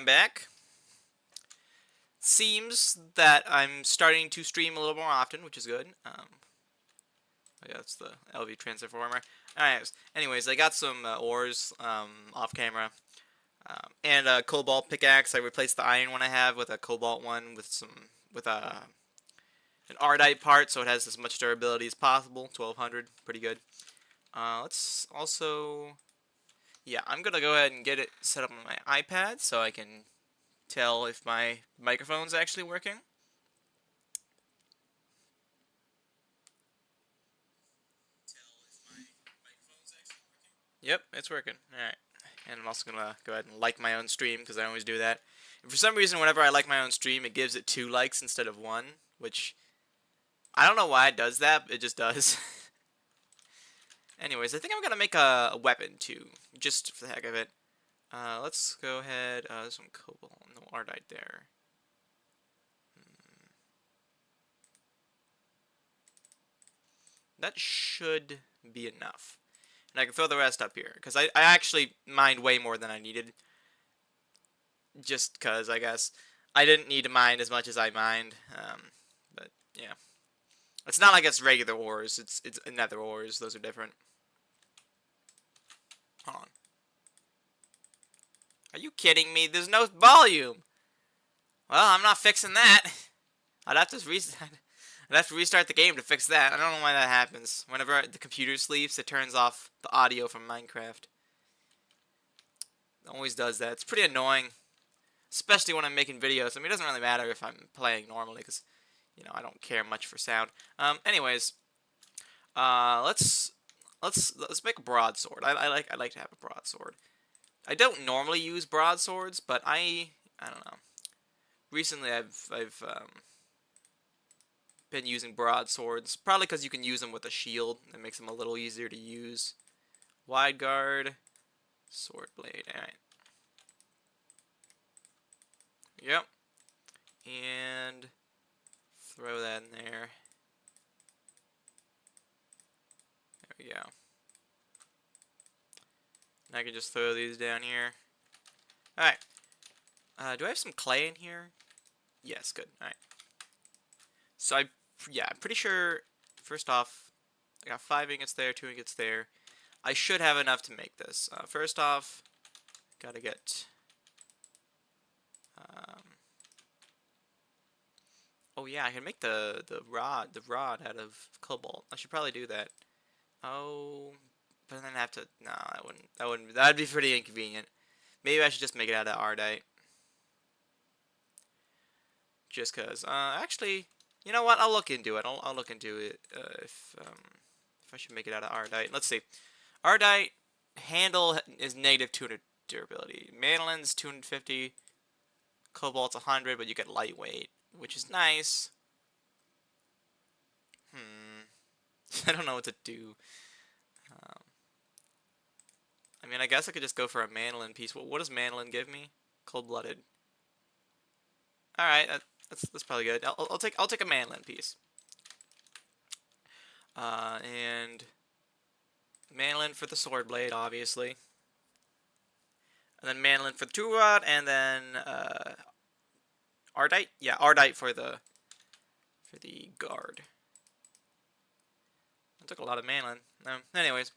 I'm back. Seems that I'm starting to stream a little more often, which is good. Yeah, that's the LV Transformer. Anyways, I got some ores off camera. And a cobalt pickaxe. I replaced the iron one I have with a cobalt one with an ardite part, so it has as much durability as possible. 1200, pretty good. Let's also, yeah, I'm gonna go ahead and get it set up on my iPad so I can tell if my microphone's actually working. Yep, it's working. Alright. And I'm also gonna go ahead and like my own stream, because I always do that. And for some reason, whenever I like my own stream, it gives it 2 likes instead of 1, which, I don't know why it does that, but it just does. Anyways, I think I'm gonna make a weapon, too, just for the heck of it. Let's go ahead, there's some cobalt, no ardite there. That should be enough. And I can throw the rest up here, because I actually mined way more than I needed. Just because, I guess, I didn't need to mine as much as I mined. But, yeah. It's not like it's regular ores, it's nether ores, those are different. Hold on. Are you kidding me? There's no volume! Well, I'm not fixing that. I'd have to restart. I'd have to restart the game to fix that. I don't know why that happens. Whenever the computer sleeps, it turns off the audio from Minecraft. It always does that. It's pretty annoying. Especially when I'm making videos. I mean, it doesn't really matter if I'm playing normally, because, you know, I don't care much for sound. Anyways, let's make a broadsword. I like to have a broadsword. I don't normally use broadswords, but I don't know. Recently, I've been using broadswords, probably because you can use them with a shield. That makes them a little easier to use. Wide guard, sword blade. All right. Yep. And throw that in there. There we go. And I can just throw these down here. Alright. Do I have some clay in here? Yes, good. Alright. So I'm pretty sure, first off, I got 5 ingots there, 2 ingots there. I should have enough to make this. First off, gotta get, oh yeah, I can make the rod out of cobalt. I should probably do that. Oh, but then I have to, no, that'd be pretty inconvenient. Maybe I should just make it out of ardite. Just cause, actually, you know what? I'll look into it. I'll look into it if I should make it out of ardite. Let's see. Ardite handle is negative 200 durability. Mandolin's 250. Cobalt's 100, but you get lightweight, which is nice. I don't know what to do. I mean, I guess I could just go for a mandolin piece. What does mandolin give me? Cold-blooded. All right, that's probably good. I'll take a mandolin piece. And mandolin for the sword blade, obviously. And then mandolin for the two rod, and then ardite. Yeah, ardite for the guard. I took a lot of mandolin. Anyways,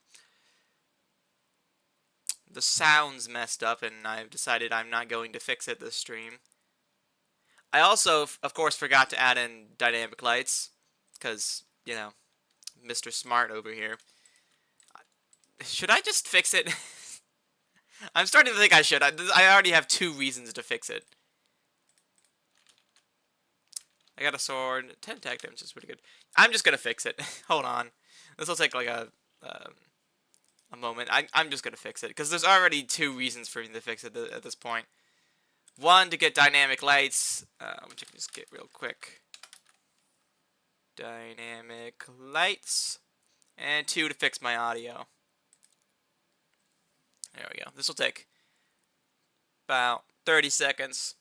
the sound's messed up, and I've decided I'm not going to fix it this stream. I also, of course, forgot to add in dynamic lights, because, you know, Mr. Smart over here. Should I just fix it? I'm starting to think I should. I already have 2 reasons to fix it. I got a sword. 10 attack damage is pretty good. I'm just gonna fix it. Hold on. This will take like a moment. I'm just gonna fix it, because there's already 2 reasons for me to fix it at this point. 1, to get dynamic lights, which I can just get real quick. Dynamic lights. And 2, to fix my audio. There we go. This will take about 30 seconds.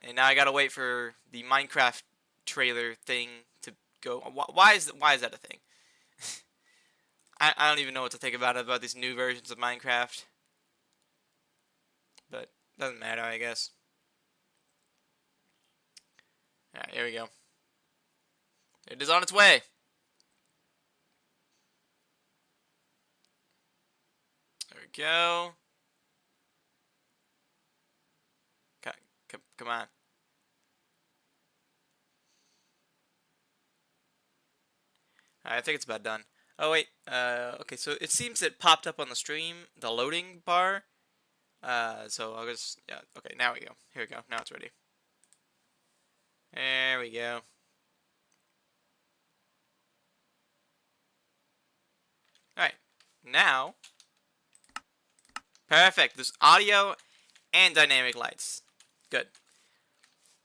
And now I gotta wait for the Minecraft trailer thing to go. Why is that a thing? I don't even know what to think about these new versions of Minecraft. But Doesn't matter, I guess. Alright, here we go. It is on its way. There we go. Come on. I think it's about done. Oh wait, okay, so it seems it popped up on the stream, the loading bar. So I'll just, yeah, okay, now we go. Here we go, now it's ready. There we go. Alright, now, perfect, there's audio and dynamic lights. Good.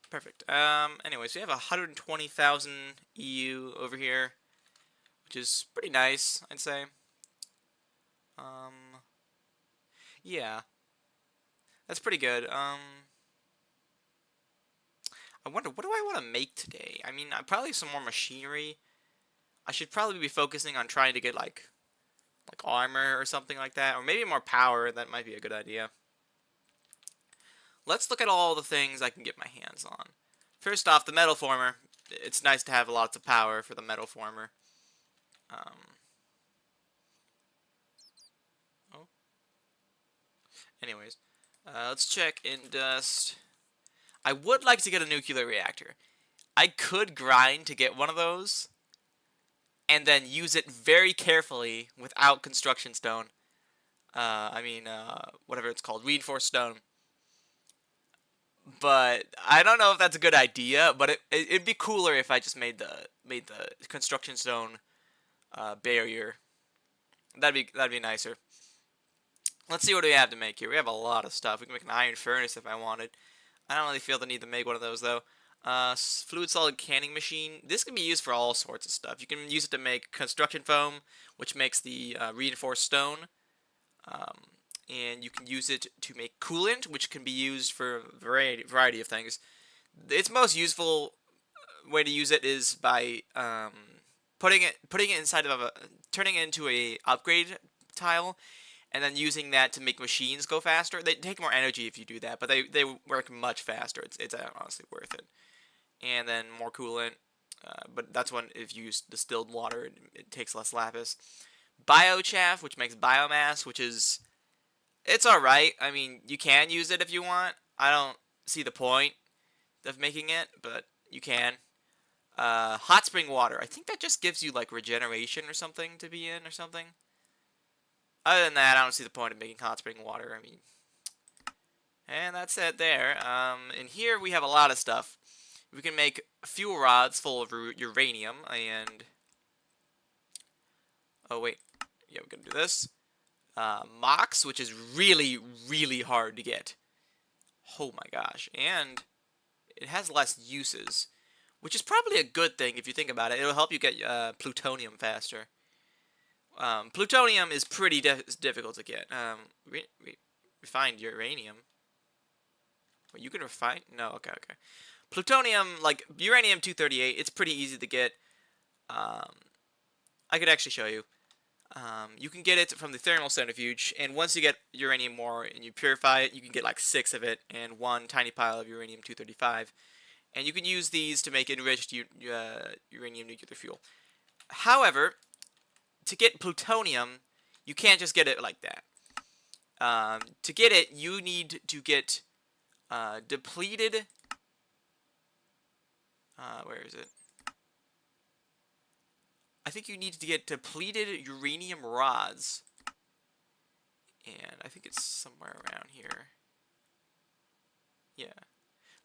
Perfect. Anyways, we have 120,000 EU over here, which is pretty nice, I'd say. Yeah, that's pretty good. I wonder, what do I want to make today? I mean, probably some more machinery. I should probably be focusing on trying to get, like armor or something like that. Or maybe more power, that might be a good idea. Let's look at all the things I can get my hands on. First off, the metal former. It's nice to have lots of power for the metal former. Oh. Anyways, let's check Indust. I would like to get a nuclear reactor. I could grind to get one of those, and then use it very carefully without construction stone. Whatever it's called, reinforced stone. But I don't know if that's a good idea. But it'd be cooler if I just made the construction stone barrier. That'd be nicer. Let's see what we have to make here. We have a lot of stuff. We can make an iron furnace if I wanted. I don't really feel the need to make one of those though. Fluid solid canning machine. This can be used for all sorts of stuff. You can use it to make construction foam, which makes the reinforced stone. And you can use it to make coolant, which can be used for a variety of things. Its most useful way to use it is by putting it inside of turning it into a upgrade tile, and then using that to make machines go faster. They take more energy if you do that, but they work much faster. It's honestly worth it. And then more coolant, but that's when if you use distilled water, it takes less lapis. Biochaff, which makes biomass, which is it's alright. I mean, you can use it if you want. I don't see the point of making it, but you can. Hot spring water. I think that just gives you like regeneration or something to be in or something. Other than that, I don't see the point of making hot spring water. I mean, and that's it there. In here we have a lot of stuff. We can make fuel rods full of uranium and... Oh, wait. Yeah, we're gonna do this. Mox, which is really, really hard to get. Oh my gosh. And it has less uses, which is probably a good thing if you think about it. It'll help you get plutonium faster. Plutonium is pretty difficult to get. Refined uranium. Well, you can refine? No, okay. Plutonium, like uranium-238, it's pretty easy to get. I could actually show you. You can get it from the thermal centrifuge, and once you get uranium ore and you purify it, you can get like 6 of it and 1 tiny pile of uranium-235. And you can use these to make enriched uranium nuclear fuel. However, to get plutonium, you can't just get it like that. To get it, you need to get depleted... where is it? I think you need to get depleted uranium rods. And I think it's somewhere around here. Yeah.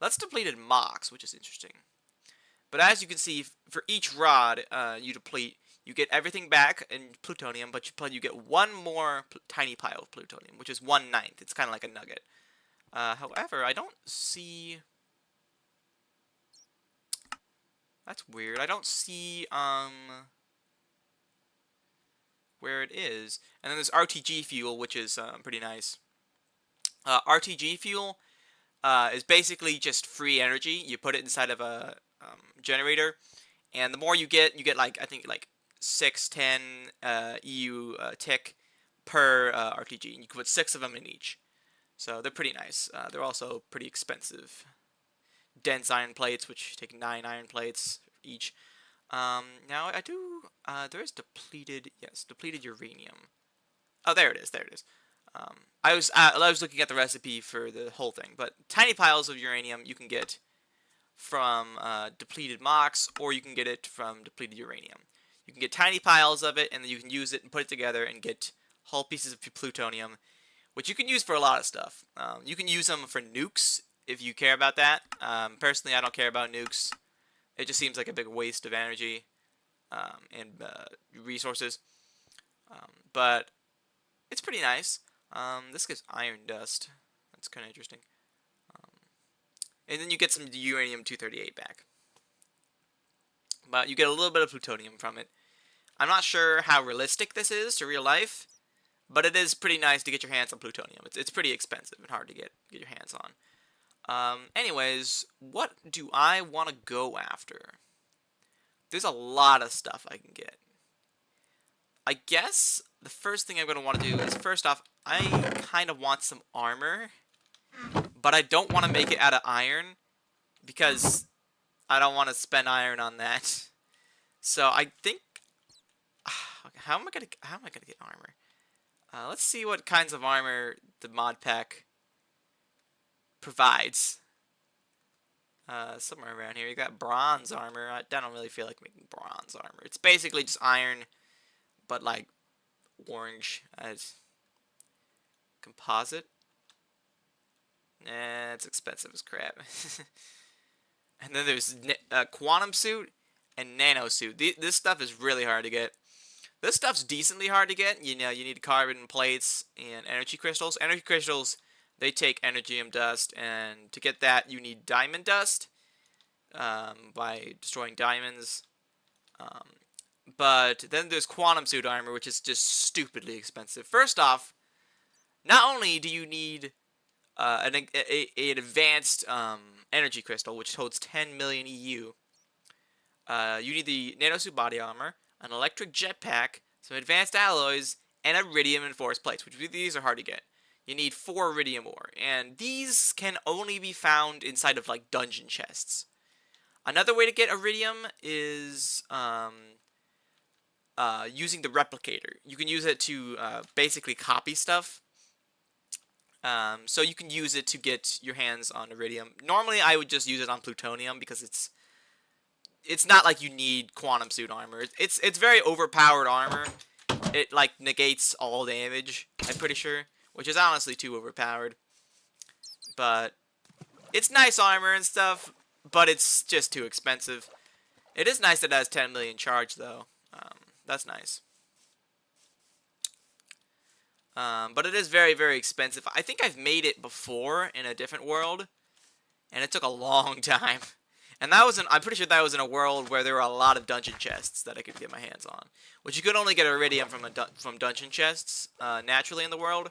That's depleted mox, which is interesting. But as you can see, for each rod you deplete, you get everything back in plutonium, but you get one more tiny pile of plutonium, which is 1/9. It's kind of like a nugget. However, I don't see... That's weird. I don't see, where it is. And then there's RTG fuel, which is pretty nice. RTG fuel is basically just free energy. You put it inside of a generator, and the more you get like, I think like 610 EU tick per RTG. And you can put 6 of them in each. So they're pretty nice. They're also pretty expensive. Dense iron plates, which take 9 iron plates each. Now I do. There is depleted. Yes, depleted uranium. Oh, there it is. There it is. I was looking at the recipe for the whole thing, but tiny piles of uranium you can get from depleted MOX, or you can get it from depleted uranium. You can get tiny piles of it, and then you can use it and put it together and get whole pieces of plutonium, which you can use for a lot of stuff. You can use them for nukes if you care about that. Personally, I don't care about nukes. It just seems like a big waste of energy and resources. But it's pretty nice. This gives iron dust. That's kind of interesting. And then you get some uranium-238 back. But you get a little bit of plutonium from it. I'm not sure how realistic this is to real life, but it is pretty nice to get your hands on plutonium. It's pretty expensive and hard to get your hands on. Anyways, what do I want to go after? There's a lot of stuff I can get. I guess the first thing I'm going to want to do is, first off, I kind of want some armor, but I don't want to make it out of iron because I don't want to spend iron on that. So I think, how am I gonna get armor? Let's see what kinds of armor the mod pack provides. Somewhere around here, you got bronze armor. I don't really feel like making bronze armor. It's basically just iron, but like orange as composite. Nah, it's expensive as crap. And then there's quantum suit and nano suit. This stuff is really hard to get. This stuff's decently hard to get. You know, you need carbon plates and energy crystals. Energy crystals, they take energium dust, and to get that, you need diamond dust by destroying diamonds. But then there's quantum suit armor, which is just stupidly expensive. First off, not only do you need an advanced energy crystal, which holds 10 million EU, you need the nanosuit body armor, an electric jetpack, some advanced alloys, and iridium enforced plates, which these are hard to get. You need 4 iridium ore, and these can only be found inside of like dungeon chests. Another way to get iridium is using the replicator. You can use it to basically copy stuff. So you can use it to get your hands on iridium. Normally, I would just use it on plutonium because it's not like you need quantum suit armor. It's very overpowered armor. It like negates all damage, I'm pretty sure, which is honestly too overpowered. But it's nice armor and stuff, but it's just too expensive. It is nice that it has 10 million charge though. That's nice. But it is very, very expensive. I think I've made it before in a different world, and it took a long time. And that was I'm pretty sure that was in a world where there were a lot of dungeon chests that I could get my hands on, which you could only get iridium from dungeon chests naturally in the world,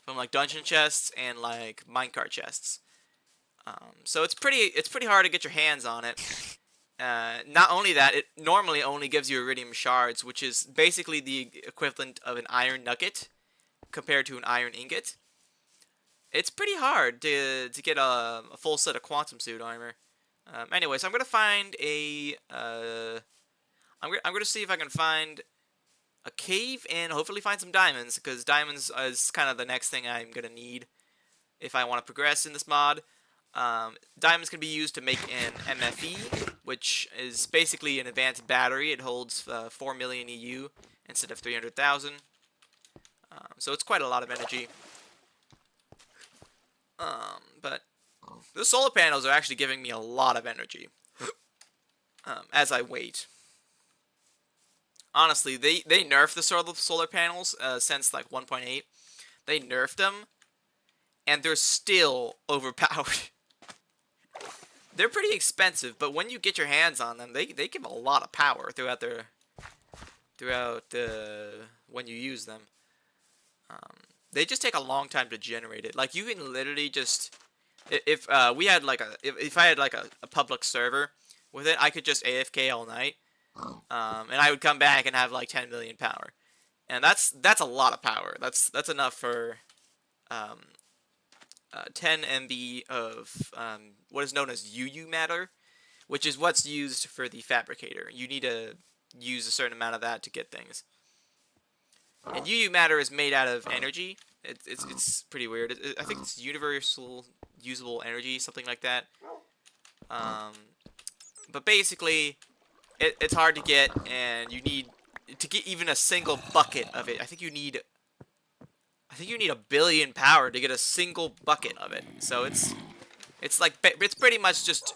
from like dungeon chests and like minecart chests. So it's pretty hard to get your hands on it. Not only that, it normally only gives you iridium shards, which is basically the equivalent of an iron nugget compared to an iron ingot. It's pretty hard to get a full set of quantum suit armor. Anyway, so I'm gonna find a. I'm gonna see if I can find a cave and hopefully find some diamonds, because diamonds is kind of the next thing I'm gonna need if I want to progress in this mod. Diamonds can be used to make an MFE, which is basically an advanced battery. It holds 4 million EU instead of 300,000. So it's quite a lot of energy. But the solar panels are actually giving me a lot of energy as I wait. Honestly, they nerfed the solar panels since like 1.8. They nerfed them, and they're still overpowered. They're pretty expensive, but when you get your hands on them, they give a lot of power throughout when you use them. They just take a long time to generate it. Like, you can literally just, if we had like if I had like a public server with it, I could just AFK all night, and I would come back and have like 10 million power, and that's a lot of power. That's enough for 10 MB of what is known as UU matter, which is what's used for the fabricator. You need to use a certain amount of that to get things. And UU matter is made out of energy. It's pretty weird. I think it's universal usable energy, something like that. But basically, it's hard to get, and you need to get even a single bucket of it. I think you need a billion power to get a single bucket of it. So it's pretty much just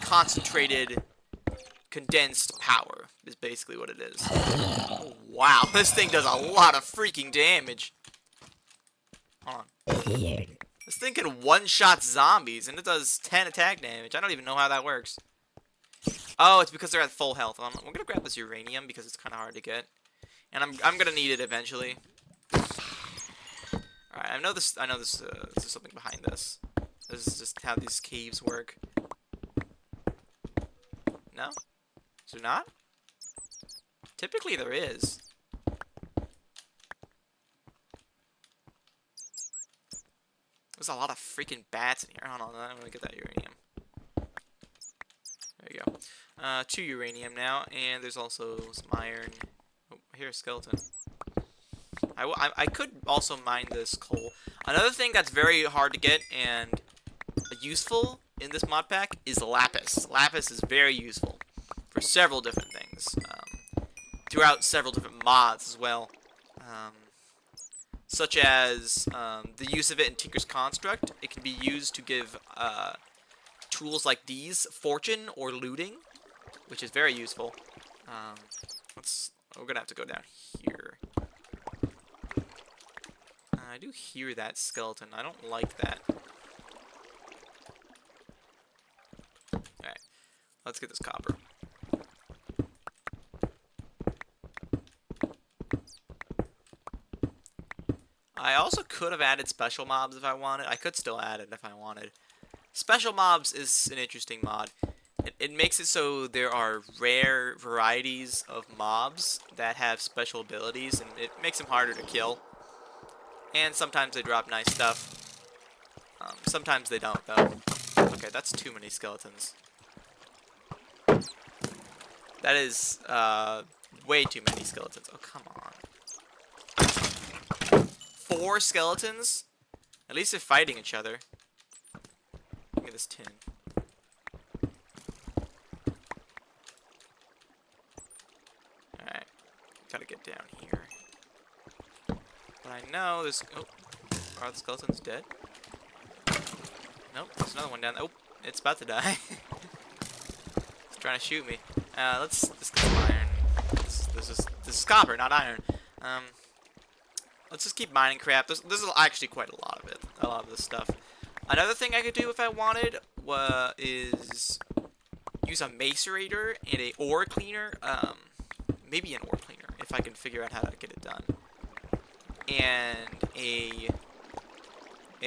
concentrated, condensed power is basically what it is. Oh, wow, this thing does a lot of freaking damage. Hold on. This thing can one-shot zombies, and it does 10 attack damage. I don't even know how that works. Oh, it's because they're at full health. We're gonna grab this uranium because it's kind of hard to get, and I'm gonna need it eventually. All right, I know this. There's something behind this. This is just how these caves work. No? Is there not? Typically there is. There's a lot of freaking bats in here. Hold on, I'm gonna get that uranium. There you go. 2 uranium now, and there's also some iron. Oh, I hear a skeleton. I could also mine this coal. Another thing that's very hard to get and useful in this mod pack is lapis. Lapis is very useful for several different things. Throughout several different mods as well. Such as the use of it in Tinker's Construct. It can be used to give tools like these fortune or looting, which is very useful. We're gonna have to go down here. I do hear that skeleton. I don't like that. Alright, let's get this copper. I also could have added special mobs if I wanted. I could still add it if I wanted. Special mobs is an interesting mod. It makes it so there are rare varieties of mobs that have special abilities, and it makes them harder to kill. And sometimes they drop nice stuff. Sometimes they don't, though. Okay, that's too many skeletons. That is way too many skeletons. Oh, come on. 4 skeletons? At least they're fighting each other. Look at this tin. Alright. Gotta get down here. But I know there's... Oh. Are the skeletons dead? Nope. There's another one down there. Oh. It's about to die. It's trying to shoot me. Let's get some iron. This is copper, not iron. Let's just keep mining crap. There's actually quite a lot of it. A lot of this stuff. Another thing I could do if I wanted is use a macerator and a ore cleaner. Maybe an ore cleaner if I can figure out how to get it done. And a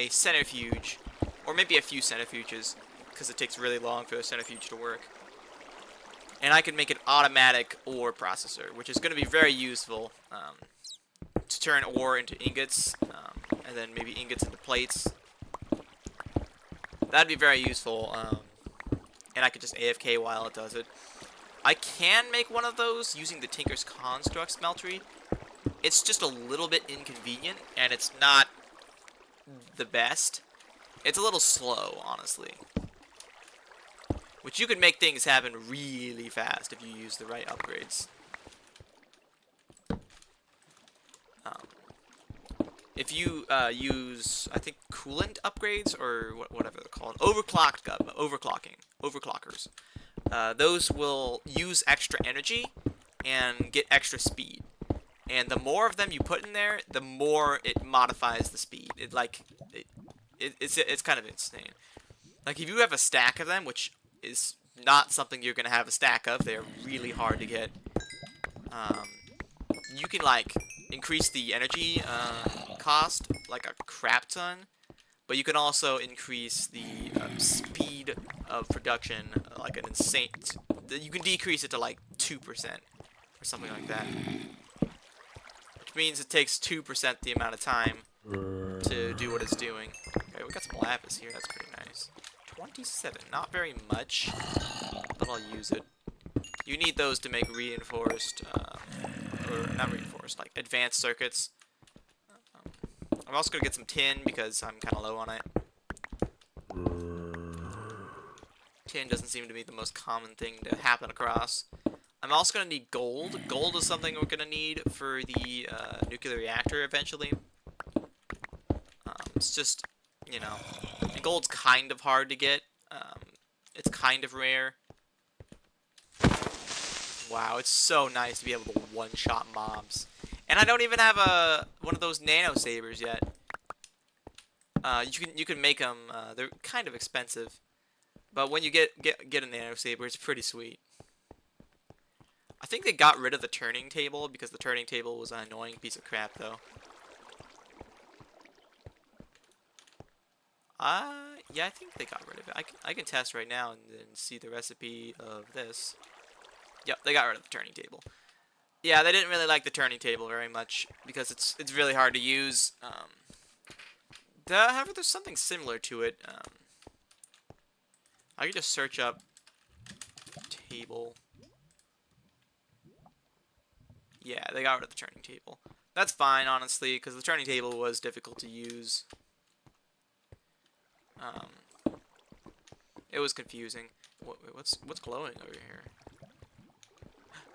centrifuge, or maybe a few centrifuges, because it takes really long for a centrifuge to work. And I can make an automatic ore processor, which is going to be very useful to turn ore into ingots, and then maybe ingots into plates. That'd be very useful, and I could just AFK while it does it. I can make one of those using the Tinker's Construct smeltery. It's just a little bit inconvenient, and it's not the best. It's a little slow, honestly. Which you can make things happen really fast if you use the right upgrades. If you use, I think, coolant upgrades, or whatever they're called, overclockers, those will use extra energy and get extra speed. And the more of them you put in there, the more it modifies the speed. It's kind of insane. Like, if you have a stack of them, which is not something you're going to have a stack of, they're really hard to get, you can, like, increase the energy cost like a crap ton, but you can also increase the speed of production like an insane... You can decrease it to, like, 2% or something like that. Which means it takes 2% the amount of time to do what it's doing. Okay, we got some lapis here. That's pretty nice. 27. Not very much, but I'll use it. You need those to make reinforced, or not reinforced, like advanced circuits. I'm also going to get some tin because I'm kind of low on it. Tin doesn't seem to be the most common thing to happen across. I'm also going to need gold. Gold is something we're going to need for the nuclear reactor eventually. It's just, you know, gold's kind of hard to get. It's kind of rare. Wow, it's so nice to be able to one-shot mobs. And I don't even have one of those nano sabers yet. You can make them. They're kind of expensive, but when you get a nano saber, it's pretty sweet. I think they got rid of the turning table because the turning table was an annoying piece of crap, though. Yeah, I think they got rid of it. I can test right now and then see the recipe of this. Yep, they got rid of the turning table. Yeah, they didn't really like the turning table very much because it's really hard to use. However, there's something similar to it. I could just search up table. Yeah, they got rid of the turning table. That's fine, honestly, because the turning table was difficult to use. It was confusing. What's glowing over here?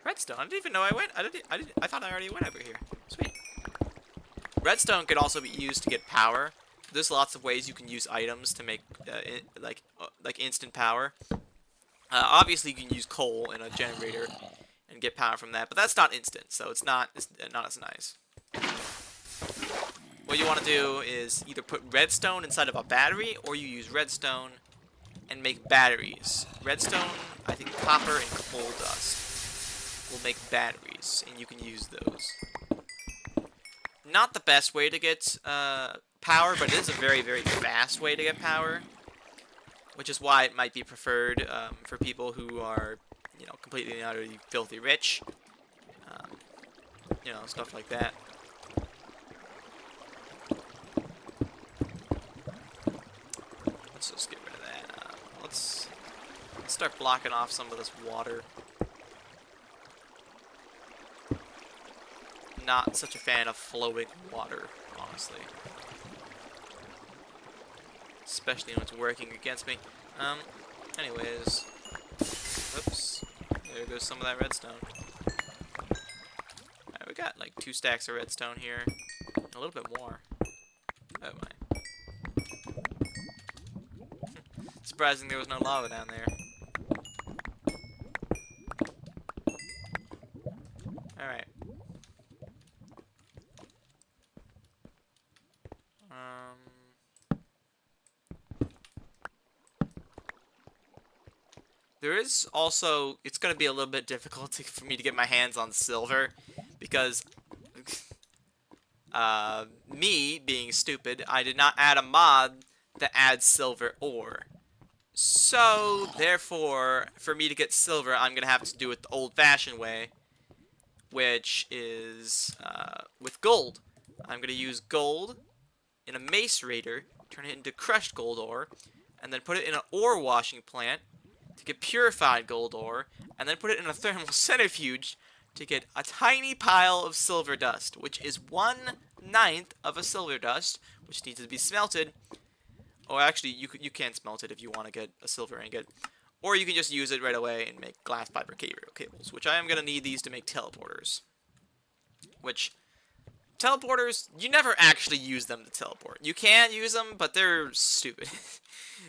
Redstone. I didn't even know I went. I thought I already went over here. Sweet. Redstone could also be used to get power. There's lots of ways you can use items to make like instant power. Obviously, you can use coal in a generator and get power from that, but that's not instant, so it's not as nice. What you want to do is either put redstone inside of a battery, or you use redstone and make batteries. Redstone, I think copper and coal dust will make batteries, and you can use those. Not the best way to get power, but it is a very, very fast way to get power, which is why it might be preferred for people who are, you know, completely and utterly filthy rich. You know, stuff like that. Let's just get rid of that. Let's start blocking off some of this water. Not such a fan of flowing water, honestly. Especially when it's working against me. Anyways. Oops. There goes some of that redstone. Alright, we got like 2 stacks of redstone here. A little bit more. Oh my. Surprising there was no lava down there. Alright. There is also, it's going to be a little bit difficult for me to get my hands on silver, because me being stupid, I did not add a mod that adds silver ore. So, therefore, for me to get silver, I'm going to have to do it the old-fashioned way, which is with gold. I'm going to use gold in a macerator, turn it into crushed gold ore, and then put it in an ore washing plant to get purified gold ore, and then put it in a thermal centrifuge to get a tiny pile of silver dust, which is 1/9 of a silver dust, which needs to be smelted. Or actually, you can smelt it if you want to get a silver ingot. Or you can just use it right away and make glass fiber cables, which I am going to need these to make teleporters. Which, teleporters, you never actually use them to teleport. You can use them, but they're stupid.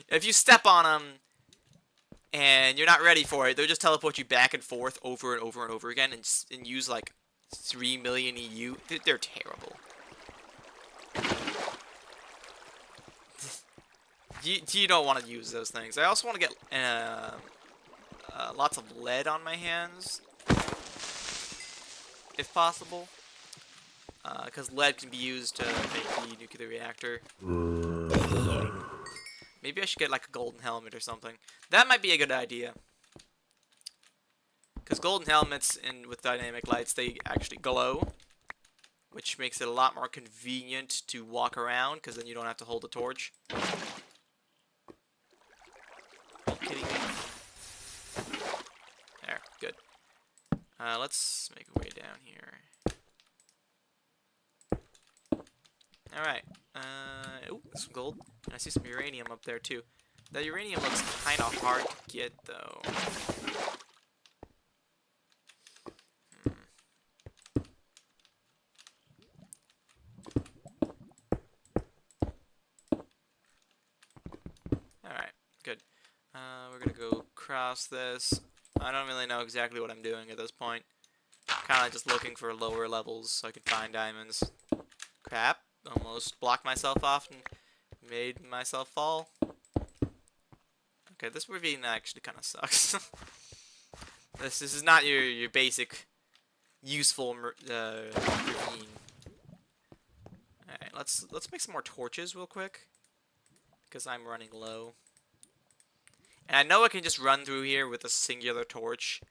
If you step on them and you're not ready for it, they'll just teleport you back and forth over and over and over again and use like 3 million EU. They're terrible. You don't want to use those things. I also want to get lots of lead on my hands, if possible, because lead can be used to make the nuclear reactor. Maybe I should get like a golden helmet or something. That might be a good idea. Because golden helmets with dynamic lights, they actually glow. which makes it a lot more convenient to walk around, because then you don't have to hold the torch. Are you kidding me? There, good. Let's make our way down here. Alright. Ooh, some gold. And I see some uranium up there, too. That uranium looks kind of hard to get, though. Alright, good. We're gonna go across this. I don't really know exactly what I'm doing at this point. Kind of just looking for lower levels so I can find diamonds. Crap. Almost blocked myself off and made myself fall. Okay, this ravine actually kind of sucks. This is not your basic useful ravine. Alright, let's make some more torches real quick, because I'm running low. And I know I can just run through here with a singular torch.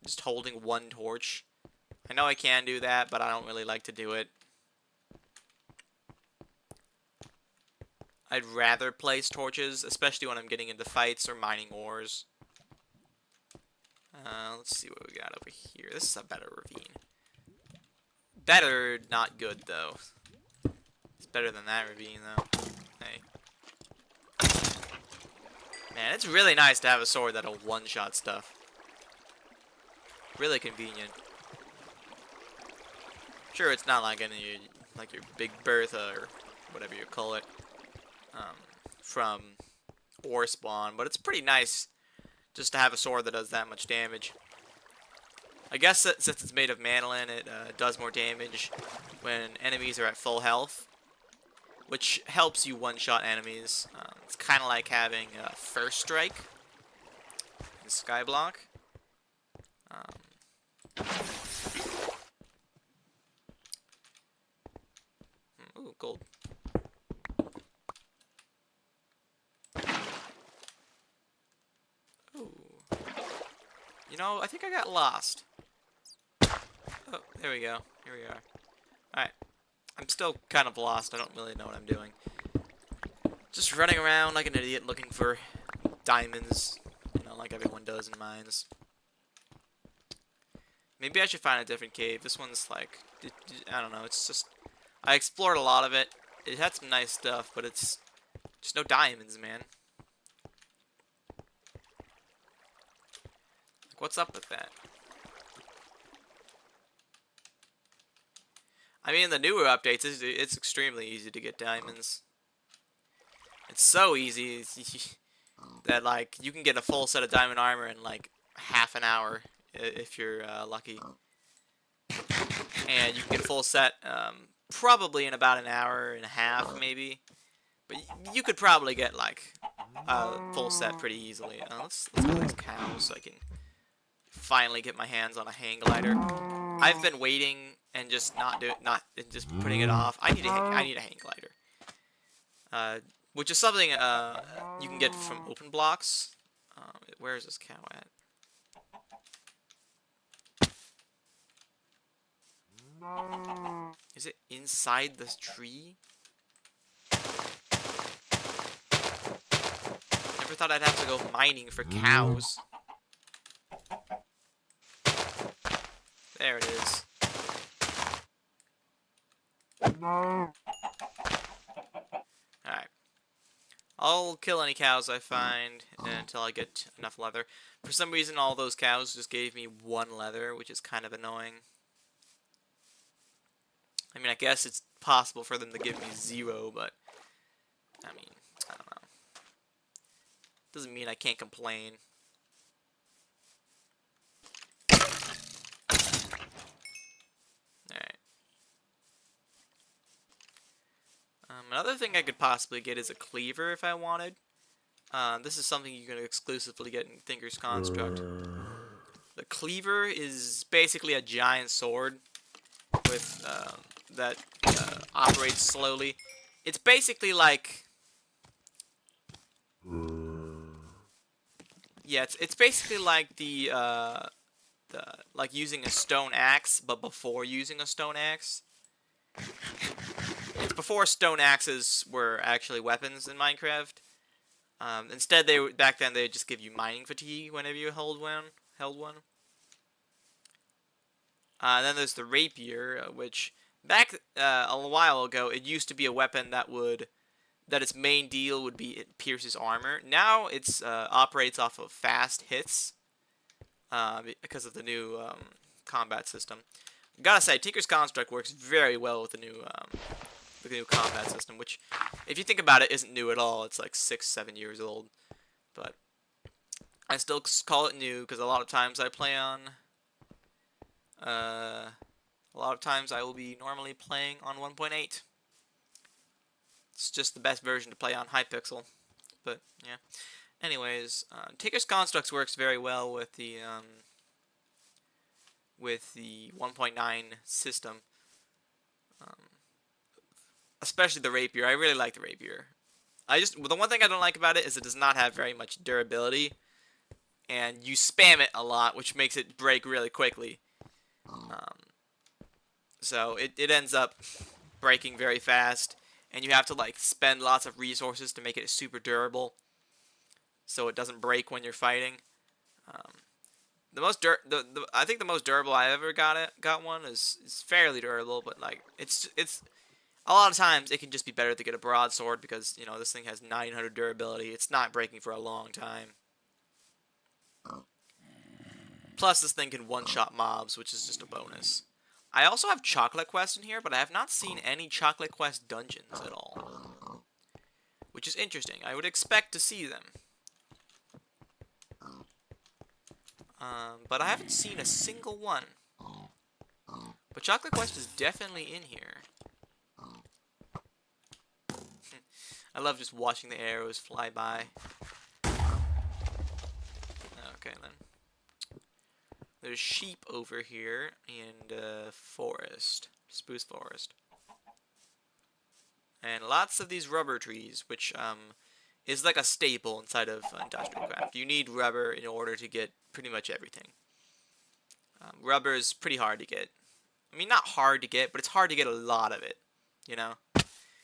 Just holding one torch. I know I can do that, but I don't really like to do it. I'd rather place torches, especially when I'm getting into fights or mining ores. Let's see what we got over here. This is a better ravine. Better, not good, though. It's better than that ravine, though. Hey. Man, it's really nice to have a sword that'll one-shot stuff. Really convenient. Sure, it's not like any, like your Big Bertha or whatever you call it, from ore spawn, but it's pretty nice just to have a sword that does that much damage. I guess that since it's made of mandolin, it does more damage when enemies are at full health, which helps you one-shot enemies. It's kind of like having First Strike in Skyblock. Ooh, gold. Ooh. You know, I think I got lost. Oh, there we go. Here we are. Alright. I'm still kind of lost. I don't really know what I'm doing. Just running around like an idiot looking for diamonds. You know, like everyone does in mines. Maybe I should find a different cave. This one's like, I don't know, it's just, I explored a lot of it. It had some nice stuff, but it's just no diamonds, man. Like, what's up with that? I mean, in the newer updates, it's extremely easy to get diamonds. It's so easy that, like, you can get a full set of diamond armor in, like, half an hour if you're lucky. And you can get a full set probably in about an hour and a half, maybe. But you could probably get, like, a full set pretty easily. Let's go to these cows so I can finally get my hands on a hang glider. I've been waiting and just just putting it off. I need a hang glider. Which is something you can get from open blocks. Where is this cow at? Is it inside this tree? Never thought I'd have to go mining for cows. There it is. Alright. I'll kill any cows I find until I get enough leather. For some reason, all those cows just gave me 1 leather, which is kind of annoying. I mean, I guess it's possible for them to give me 0, but, I mean, I don't know. Doesn't mean I can't complain. Alright. Another thing I could possibly get is a cleaver if I wanted. This is something you can exclusively get in Thinker's Construct. The cleaver is basically a giant sword with that operates slowly. It's basically like, yeah, it's basically like the like using a stone axe, but before using a stone axe. It's before stone axes were actually weapons in Minecraft. Instead, back then they would just give you mining fatigue whenever you held one. Then there's the rapier, which back a while ago it used to be a weapon that its main deal would be it pierces armor. Now it's operates off of fast hits because of the new combat system. Gotta say, Tinker's Construct works very well with the new combat system, which, if you think about it, isn't new at all. It's like 6-7 years old, but I still call it new because a lot of times I play on. A lot of times I will be normally playing on 1.8. It's just the best version to play on Hypixel, but yeah. Anyways, Tinker's Constructs works very well with the 1.9 system. Especially the rapier. I really like the rapier. The one thing I don't like about it is it does not have very much durability, and you spam it a lot, which makes it break really quickly. So it ends up breaking very fast, and you have to like spend lots of resources to make it super durable, so it doesn't break when you're fighting. I think the most durable I ever got one is fairly durable, but like it's a lot of times it can just be better to get a broadsword because this thing has 900 durability. It's not breaking for a long time. Plus, this thing can one-shot mobs, which is just a bonus. I also have Chocolate Quest in here, but I have not seen any Chocolate Quest dungeons at all, which is interesting. I would expect to see them. But I haven't seen a single one. But Chocolate Quest is definitely in here. I love just watching the arrows fly by. Okay, then. There's sheep over here, and forest. Spruce forest. And lots of these rubber trees, which is like a staple inside of Industrial Craft. You need rubber in order to get pretty much everything. Rubber is pretty hard to get. I mean, not hard to get, but it's hard to get a lot of it,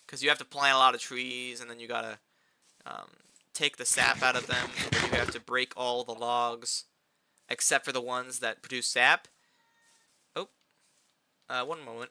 because you have to plant a lot of trees, and then you gotta take the sap out of them, and then you have to break all the logs, except for the ones that produce sap. Oh, one moment.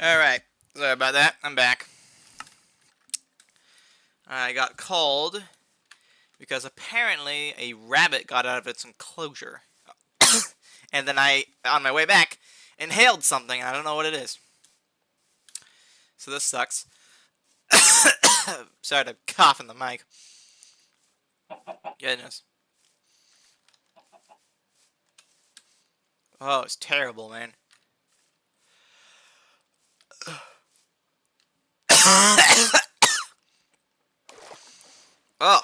Alright, sorry about that. I'm back. I got called because apparently a rabbit got out of its enclosure. And then I, on my way back, inhaled something. I don't know what it is. So this sucks. Sorry to cough in the mic. Goodness. Oh, it's terrible, man. Oh.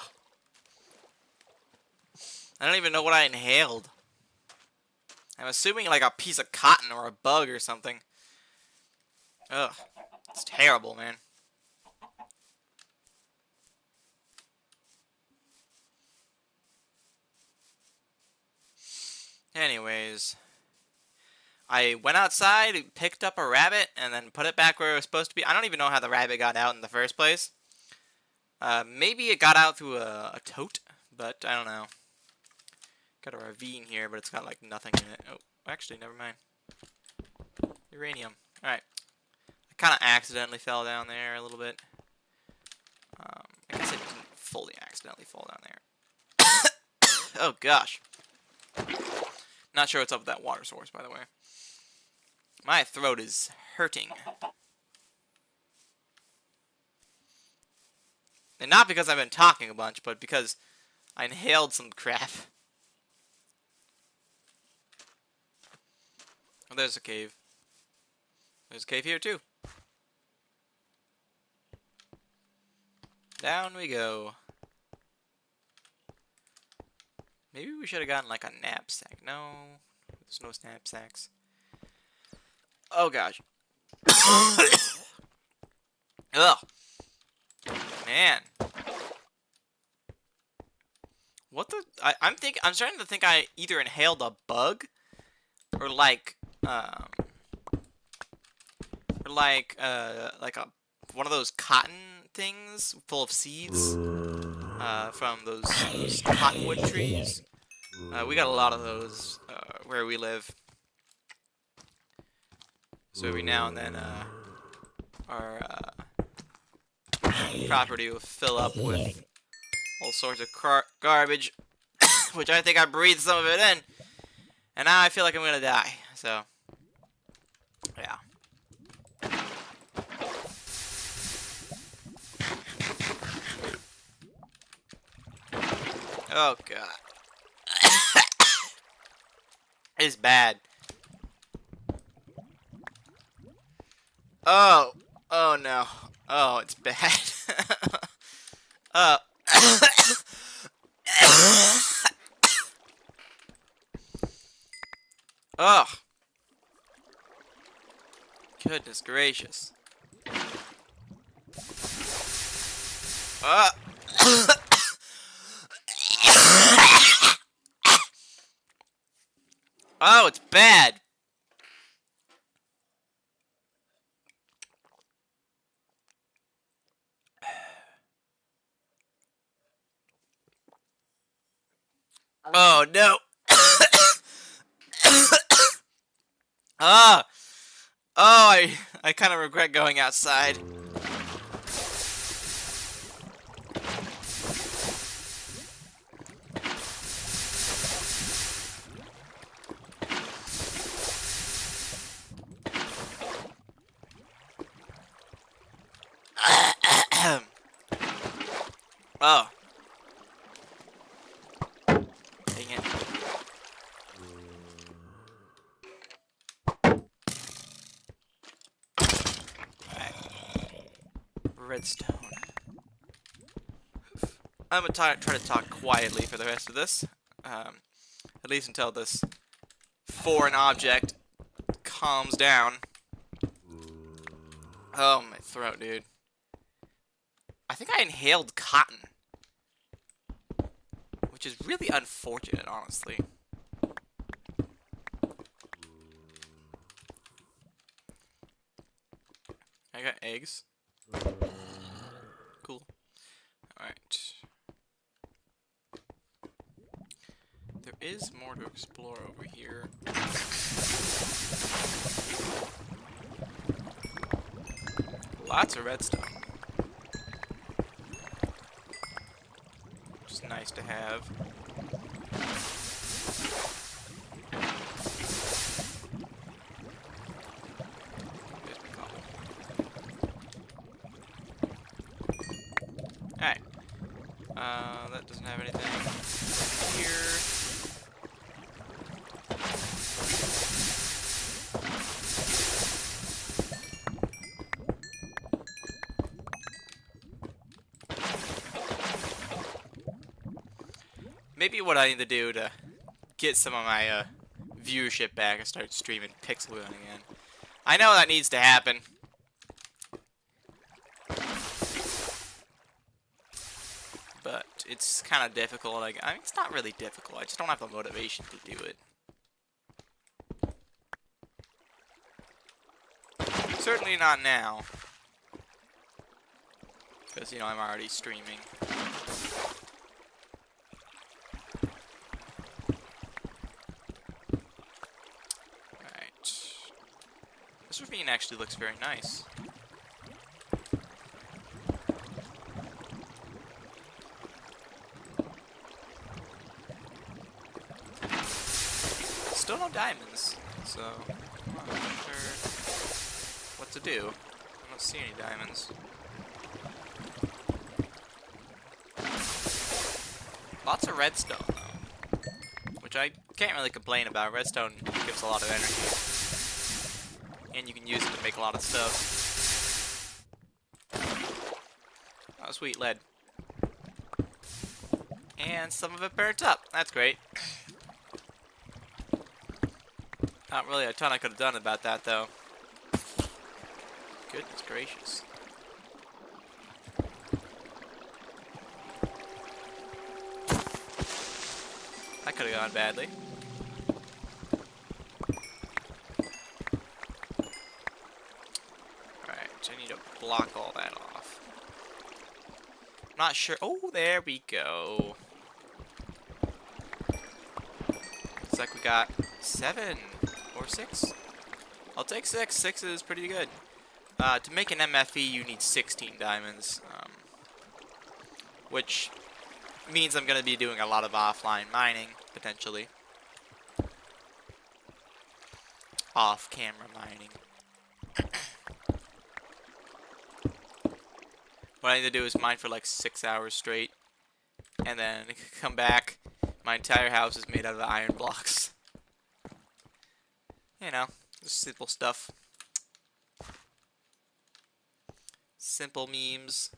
I don't even know what I inhaled. I'm assuming like a piece of cotton or a bug or something. Ugh. It's terrible, man. Anyways. I went outside, picked up a rabbit, and then put it back where it was supposed to be. I don't even know how the rabbit got out in the first place. Maybe it got out through a tote, but I don't know. Got a ravine here, but it's got like nothing in it. Oh, actually, never mind. Uranium. Alright. I kind of accidentally fell down there a little bit. I guess I didn't fully accidentally fall down there. Oh, gosh. Not sure what's up with that water source, by the way. My throat is hurting. And not because I've been talking a bunch, but because I inhaled some crap. Oh, there's a cave. There's a cave here, too. Down we go. Maybe we should have gotten, like, a knapsack. No, there's no knapsacks. Oh, gosh. Ugh. Man. What the... I'm starting to think I either inhaled a bug or like one of those cotton things full of seeds from those cottonwood trees. We got a lot of those where we live. So every now and then our property will fill up with all sorts of garbage, which I think I breathed some of it in, and now I feel like I'm gonna die. So, yeah. Oh god, it's bad. Oh, oh no. Oh, it's bad. Oh. Goodness gracious. Oh, it's bad. Oh no. Ah. Oh, I kind of regret going outside. Oh. Dang it. Redstone. I'm gonna try to talk quietly for the rest of this. At least until this foreign object calms down. Oh, my throat, dude. I think I inhaled cotton. Which is really unfortunate, honestly. I got eggs. Cool. Alright. There is more to explore over here. Lots of redstone. Just nice to have. Alright. That doesn't have anything here. Maybe what I need to do to get some of my viewership back and start streaming Pixelmoon again. I know that needs to happen. But it's kind of difficult. I mean, it's not really difficult. I just don't have the motivation to do it. Certainly not now. Because, you know, I'm already streaming. This ravine actually looks very nice. Still no diamonds, so I'm not sure what to do. I don't see any diamonds. Lots of redstone though, which I can't really complain about. Redstone gives a lot of energy. And you can use it to make a lot of stuff. Oh, sweet lead. And some of it burnt up. That's great. Not really a ton I could have done about that, though. Goodness gracious. That could have gone badly. I need to block all that off. I'm not sure. Oh, there we go. Looks like we got 7 or 6. I'll take 6. 6 is pretty good. To make an MFE, you need 16 diamonds. Which means I'm going to be doing a lot of offline mining, potentially. Off-camera mining. What I need to do is mine for like 6 hours straight, and then come back. My entire house is made out of iron blocks. You know, just simple stuff. Simple memes.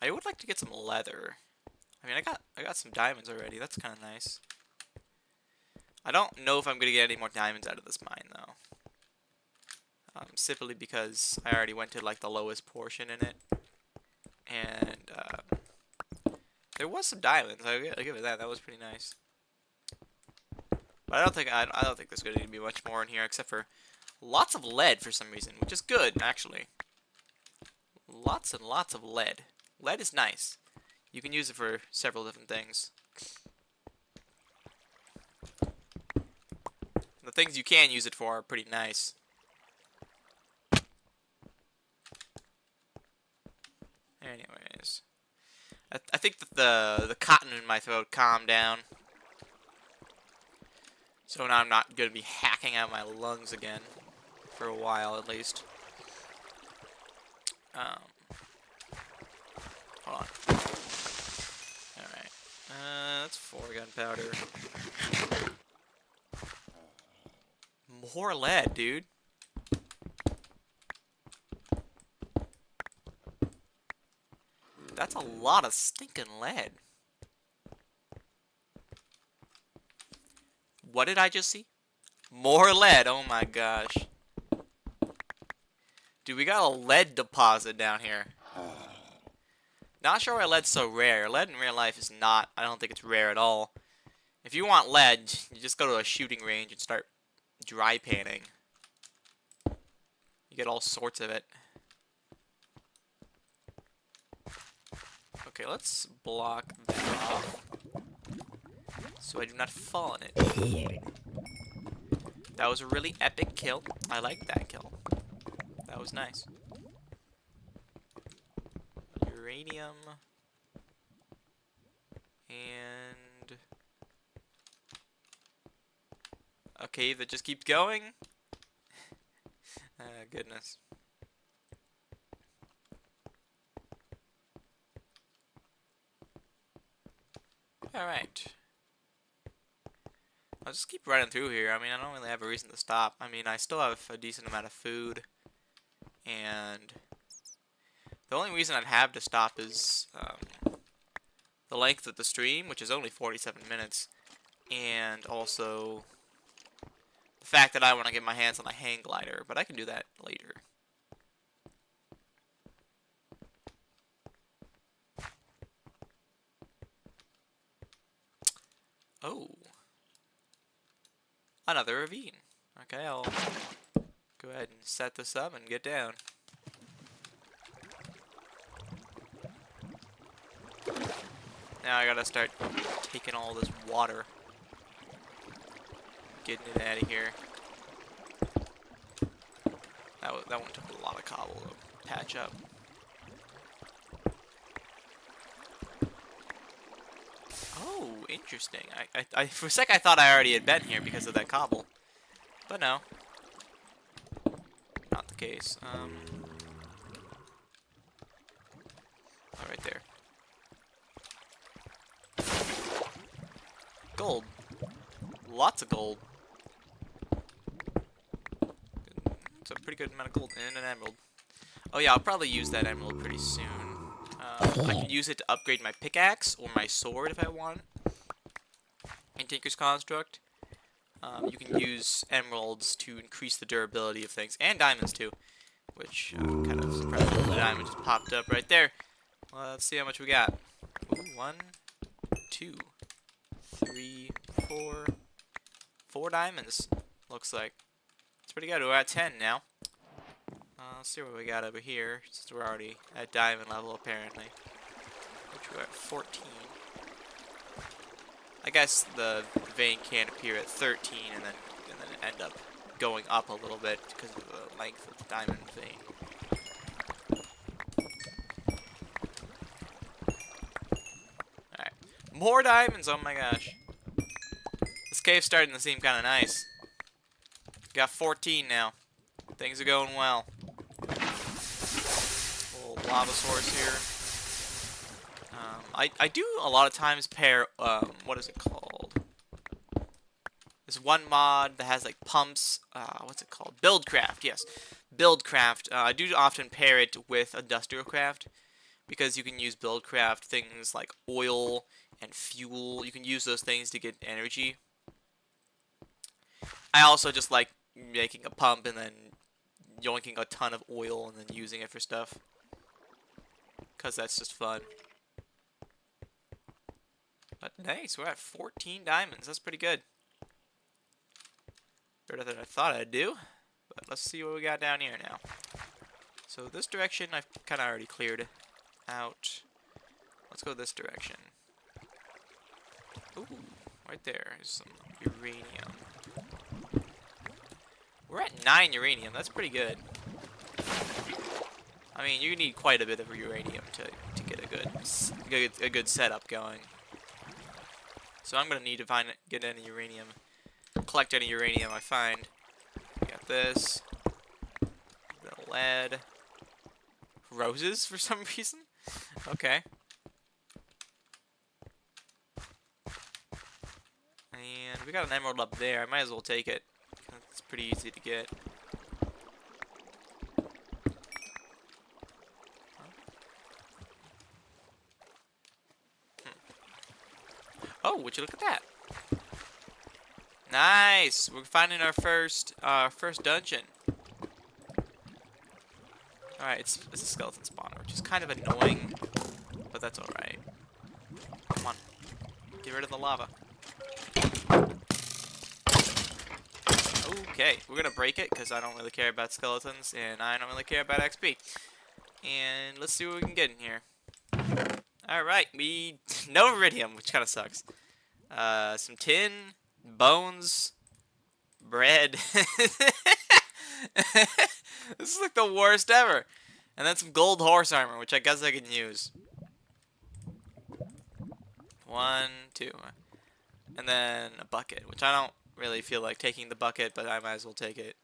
I would like to get some leather. I mean, I got some diamonds already. That's kind of nice. I don't know if I'm gonna get any more diamonds out of this mine though. Simply because I already went to like the lowest portion in it, and there was some diamonds. I'll give it that. That was pretty nice. But I don't think there's going to be much more in here except for lots of lead for some reason, which is good actually. Lots and lots of lead. Lead is nice. You can use it for several different things. The things you can use it for are pretty nice. Anyways, I think that the cotton in my throat calmed down, so now I'm not going to be hacking out my lungs again for a while at least. Hold on. All right, that's 4 gunpowder. More lead, dude. That's a lot of stinking lead. What did I just see? More lead. Oh my gosh. Dude, we got a lead deposit down here. Not sure why lead's so rare. Lead in real life is not, I don't think it's rare at all. If you want lead, you just go to a shooting range and start dry panning. You get all sorts of it. Okay, let's block that off so I do not fall in it. That was a really epic kill. I liked that kill. That was nice. Uranium. And... a cave that just keeps going. Goodness. Alright. I'll just keep running through here. I mean, I don't really have a reason to stop. I mean, I still have a decent amount of food. And the only reason I'd have to stop is the length of the stream, which is only 47 minutes. And also the fact that I want to get my hands on a hang glider. But I can do that later. Oh. Another ravine. Okay, I'll go ahead and set this up and get down. Now I gotta start taking all this water. Getting it out of here. That one took a lot of cobble to patch up. Oh, interesting. I for a sec I thought I already had been here because of that cobble. But no. Not the case. Oh, right there. Gold. Lots of gold. It's a pretty good amount of gold and an emerald. Oh yeah, I'll probably use that emerald pretty soon. I can use it to upgrade my pickaxe or my sword if I want. In Tinker's Construct. You can use emeralds to increase the durability of things. And diamonds too. Which I'm kind of surprised the diamond just popped up right there. Well, let's see how much we got. Ooh, 1, 2, 3, 4. 4 diamonds, looks like. It's pretty good. We're at 10 now. Let's see what we got over here, since we're already at diamond level, apparently. Which we're at 14. I guess the vein can appear at 13 and then end up going up a little bit because of the length of the diamond vein. Alright. More diamonds! Oh my gosh. This cave's starting to seem kind of nice. Got 14 now. Things are going well. Little lava source here. I do a lot of times pair, what is it called? There's one mod that has like pumps, what's it called? Buildcraft, yes. Buildcraft. I do often pair it with Industrialcraft because you can use Buildcraft things like oil and fuel. You can use those things to get energy. I also just like making a pump and then yoinking a ton of oil and then using it for stuff. Because that's just fun. But nice, we're at 14 diamonds. That's pretty good. Better than I thought I'd do. But let's see what we got down here now. So this direction I've kind of already cleared out. Let's go this direction. Ooh, right there is some uranium. We're at 9 uranium. That's pretty good. I mean, you need quite a bit of uranium to get a good setup going. So I'm gonna need to get any uranium, collect any uranium I find. Got this, the lead, roses for some reason. Okay. And we got an emerald up there. I might as well take it. It's pretty easy to get. Oh, would you look at that? Nice! We're finding our first dungeon. Alright, it's a skeleton spawner, which is kind of annoying, but that's alright. Come on. Get rid of the lava. Okay, we're gonna break it, because I don't really care about skeletons, and I don't really care about XP. And let's see what we can get in here. Alright, no iridium, which kind of sucks. Some tin, bones, bread. This is like the worst ever. And then some gold horse armor, which I guess I can use. 1, 2. And then a bucket, which I don't really feel like taking the bucket, but I might as well take it.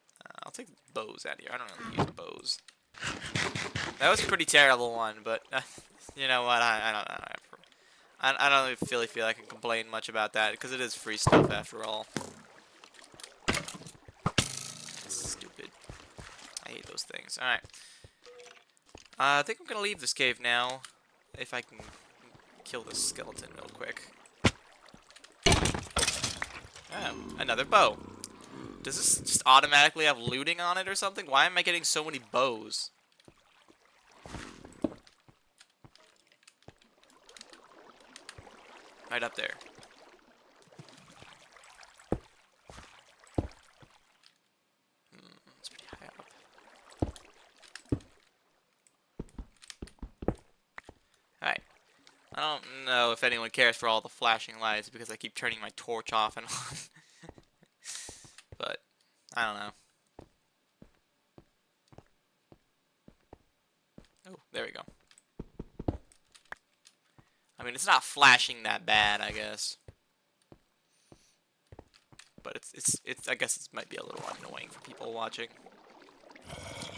I'll take the bows out of here. I don't really use bows. That was a pretty terrible one, but you know what? I don't really feel I can complain much about that because it is free stuff after all. Stupid. I hate those things. All right. I think I'm gonna leave this cave now, if I can kill this skeleton real quick. Another bow. Does this just automatically have looting on it or something? Why am I getting so many bows? Right up there. It's pretty high up. Alright. I don't know if anyone cares for all the flashing lights because I keep turning my torch off and on. But, I don't know. Oh, there we go. I mean, it's not flashing that bad, I guess. But it's I guess it might be a little annoying for people watching.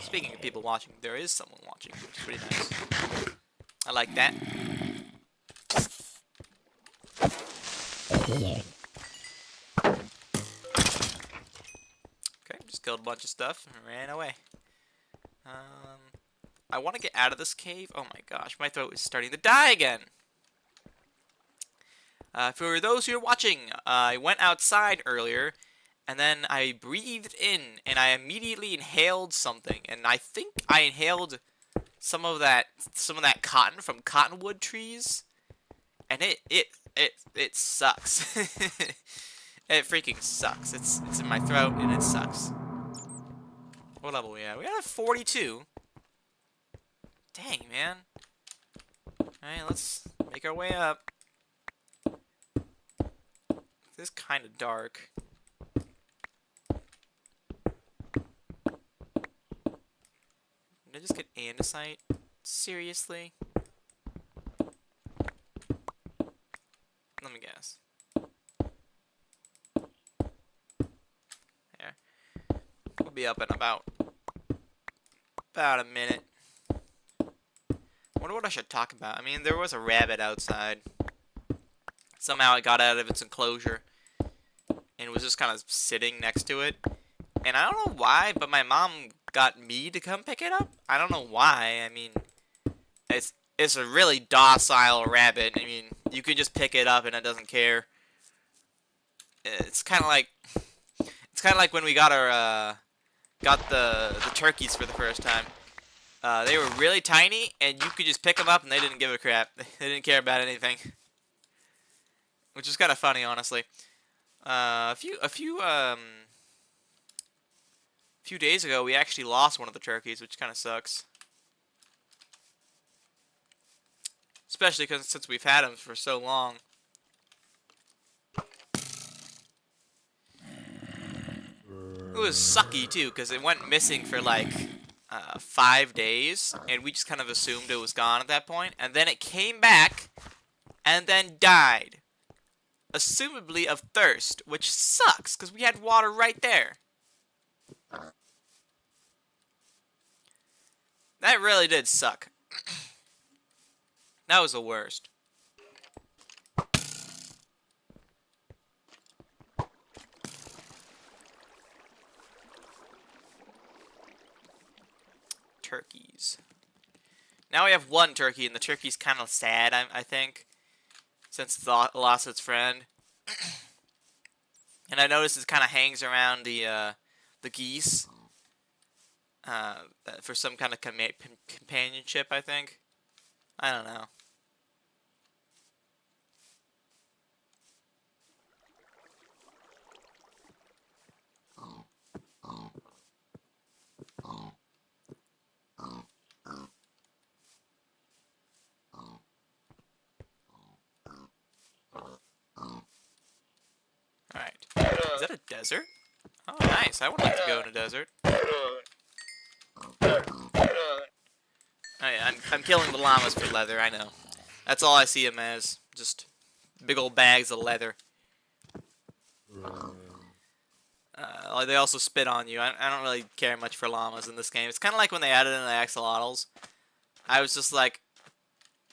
Speaking of people watching, there is someone watching, which is pretty nice. I like that. Okay, just killed a bunch of stuff and ran away. I want to get out of this cave. Oh my gosh, my throat is starting to die again. For those who are watching, I went outside earlier, and then I breathed in, and I immediately inhaled something, and I think I inhaled some of that cotton from cottonwood trees, and it sucks. It freaking sucks. It's in my throat, and it sucks. What level are we at? We got a 42. Dang, man. Alright, let's make our way up. This is kind of dark. Did I just get andesite? Seriously? Let me guess. There. We'll be up in about a minute. I wonder what I should talk about. I mean, there was a rabbit outside. Somehow it got out of its enclosure and was just kind of sitting next to it. And I don't know why, but my mom got me to come pick it up. I don't know why. I mean, it's a really docile rabbit. I mean, you could just pick it up and it doesn't care. It's kind of like when we got the turkeys for the first time. They were really tiny, and you could just pick them up, and they didn't give a crap. They didn't care about anything, which is kind of funny, honestly. A few days ago, we actually lost one of the turkeys, which kind of sucks. Especially since we've had them for so long. It was sucky too, because it went missing for like 5 days, and we just kind of assumed it was gone at that point, and then it came back, and then died. Assumably of thirst, which sucks, because we had water right there. That really did suck. That was the worst. Turkeys. Now we have one turkey, and the turkey's kind of sad, I think, since it's lost its friend. And I noticed it kind of hangs around the geese for some kind of companionship, I think. I don't know. Alright. Is that a desert? Oh, nice. I would like to go in a desert. Oh, yeah, I'm killing the llamas for leather, I know. That's all I see them as. Just big old bags of leather. They also spit on you. I don't really care much for llamas in this game. It's kind of like when they added in the axolotls. I was just like,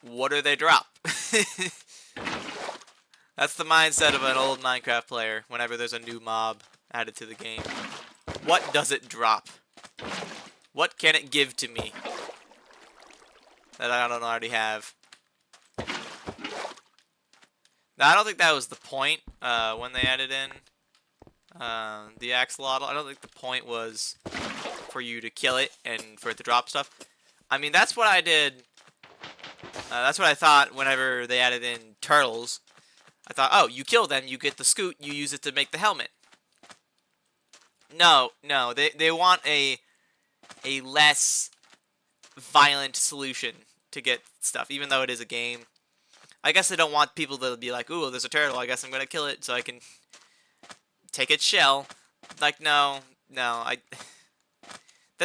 what do they drop? That's the mindset of an old Minecraft player whenever there's a new mob added to the game. What does it drop? What can it give to me that I don't already have? Now, I don't think that was the point when they added in the axolotl. I don't think the point was for you to kill it and for it to drop stuff. I mean, that's what I did. That's what I thought whenever they added in turtles. I thought, oh, you kill them, you get the scoot, you use it to make the helmet. No, they want a less violent solution to get stuff, even though it is a game. I guess they don't want people to be like, ooh, there's a turtle, I guess I'm gonna kill it so I can take its shell. Like, no, that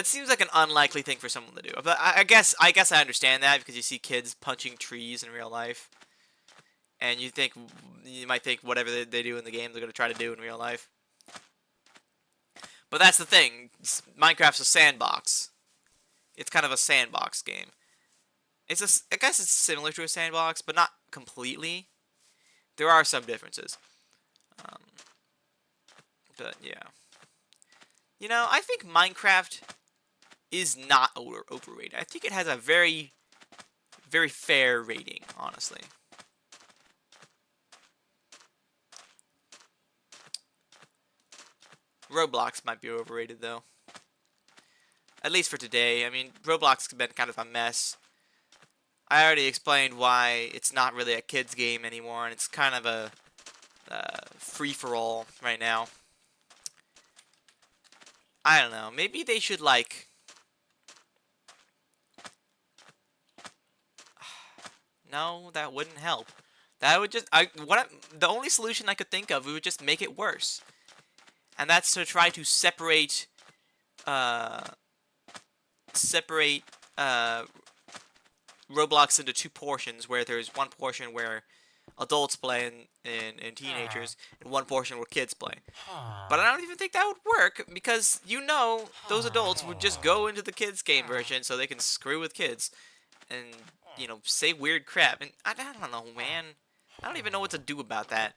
seems like an unlikely thing for someone to do. But I guess I understand that because you see kids punching trees in real life, and you might think whatever they do in the game they're gonna try to do in real life. But that's the thing. Minecraft's a sandbox. It's kind of a sandbox game. I guess it's similar to a sandbox, but not completely. There are some differences. But yeah. You know, I think Minecraft is not overrated. I think it has a very, very fair rating, honestly. Roblox might be overrated, though. At least for today. I mean, Roblox has been kind of a mess. I already explained why it's not really a kid's game anymore, and it's kind of a free-for-all right now. I don't know. Maybe they should, like... No, that wouldn't help. That would just... the only solution I could think of would just make it worse. And that's to try to separate Roblox into two portions, where there's one portion where adults play and teenagers, and one portion where kids play. But I don't even think that would work, because you know those adults would just go into the kids game version so they can screw with kids and, you know, say weird crap. And I don't know, man. I don't even know what to do about that.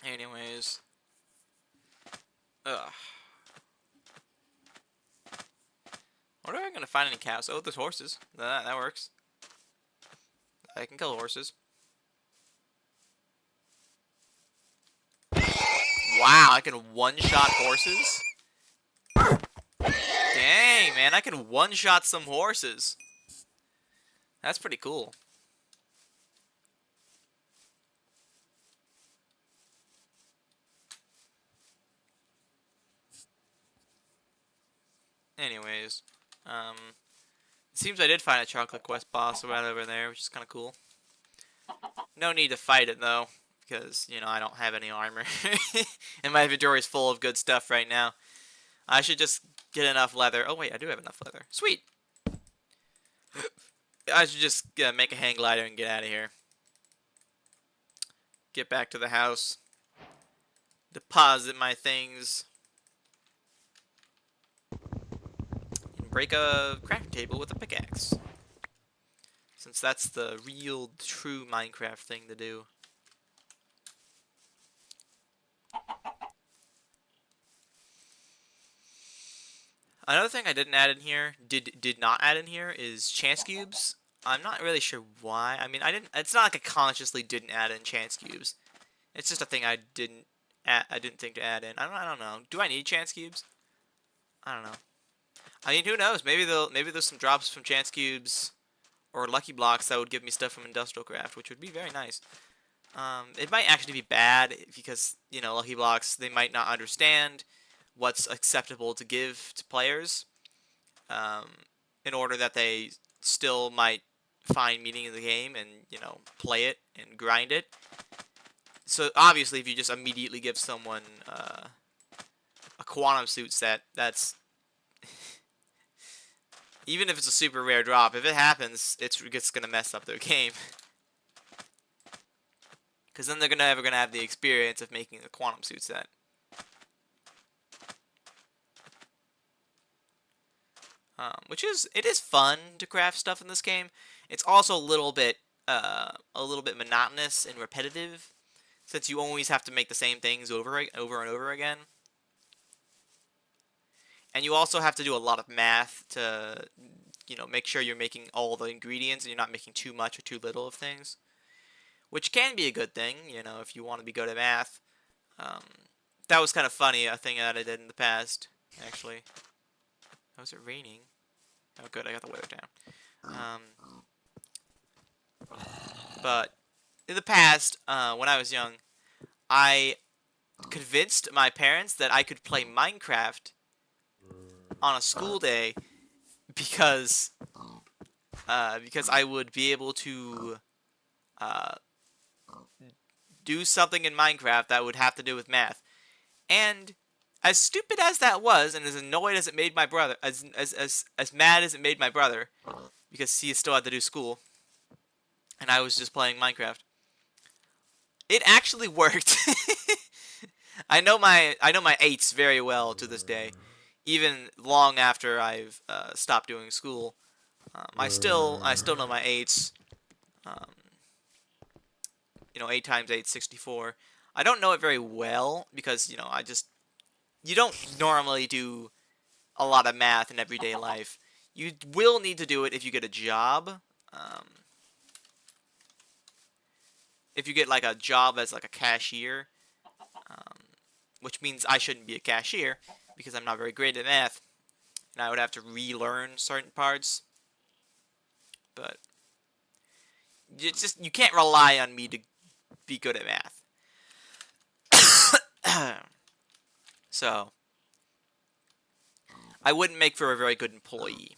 Anyways. Ugh. Where am I gonna find any cows? Oh, there's horses. That works. I can kill horses. Wow, I can one-shot horses? Dang, man, I can one-shot some horses. That's pretty cool. Anyways, it seems I did find a chocolate quest boss right over there, which is kind of cool. No need to fight it, though, because, you know, I don't have any armor. And my inventory is full of good stuff right now. I should just get enough leather. Oh, wait, I do have enough leather. Sweet! I should just make a hang glider and get out of here. Get back to the house. Deposit my things. And break a crafting table with a pickaxe. Since that's the real, true Minecraft thing to do. Another thing I didn't add in here, did not add in here, is chance cubes. I'm not really sure why. I mean, it's not like I consciously didn't add in chance cubes. It's just a thing I didn't I didn't think to add in. I don't know. Do I need chance cubes? I don't know. I mean, who knows? Maybe there's some drops from chance cubes or lucky blocks that would give me stuff from industrial craft, which would be very nice. It might actually be bad because, you know, lucky blocks, they might not understand what's acceptable to give to players, um, in order that they still might find meaning in the game and, you know, play it and grind it. So obviously, if you just immediately give someone a quantum suit set, that's even if it's a super rare drop, if it happens, it's gonna mess up their game. Because then they're never gonna have the experience of making a quantum suit set. It is fun to craft stuff in this game. It's also a little bit monotonous and repetitive, since you always have to make the same things over and over again. And you also have to do a lot of math to, you know, make sure you're making all the ingredients and you're not making too much or too little of things. Which can be a good thing, you know, if you want to be good at math. That was kind of funny, a thing that I did in the past, actually. Oh, is it raining? Oh, good, I got the weather down. But in the past, when I was young, I convinced my parents that I could play Minecraft on a school day because I would be able to do something in Minecraft that would have to do with math. And as stupid as that was, and as annoyed as it made my brother, as mad as it made my brother, because he still had to do school, and I was just playing Minecraft, it actually worked. I know my 8s very well to this day, even long after I've stopped doing school. I still know my 8s. You know, 8 times 8 is 64. I don't know it very well because, you know, you don't normally do a lot of math in everyday life. You will need to do it if you get a job. If you get like a job as like a cashier, which means I shouldn't be a cashier because I'm not very great at math, and I would have to relearn certain parts. But you can't rely on me to be good at math. So I wouldn't make for a very good employee.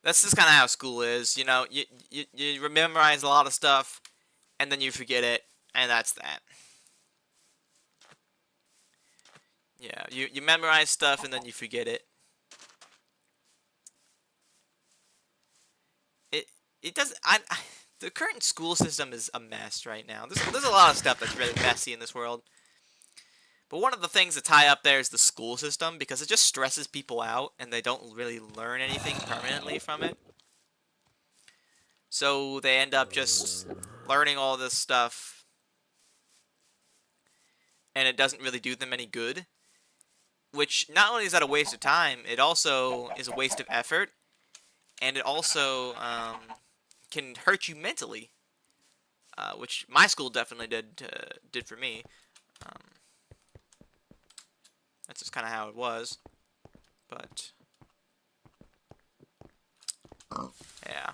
That's just kind of how school is, you know. You memorize a lot of stuff, and then you forget it, and that's that. Yeah, you memorize stuff, and then you forget it. It doesn't. The current school system is a mess right now. There's a lot of stuff that's really messy in this world. But one of the things that's high up there is the school system, because it just stresses people out, and they don't really learn anything permanently from it. So they end up just learning all this stuff, and it doesn't really do them any good. Which, not only is that a waste of time, it also is a waste of effort, and it also can hurt you mentally, which my school definitely did for me. That's just kind of how it was. But yeah,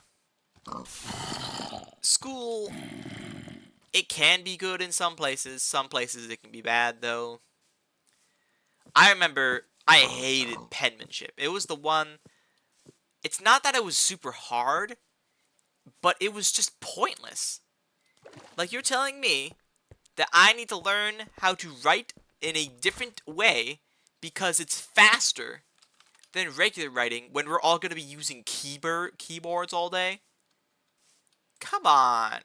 school, it can be good in some places. Some places it can be bad, though. I remember I hated penmanship. It was the one. It's not that it was super hard, but it was just pointless. Like, you're telling me that I need to learn how to write in a different way because it's faster than regular writing when we're all going to be using keyboards all day? Come on.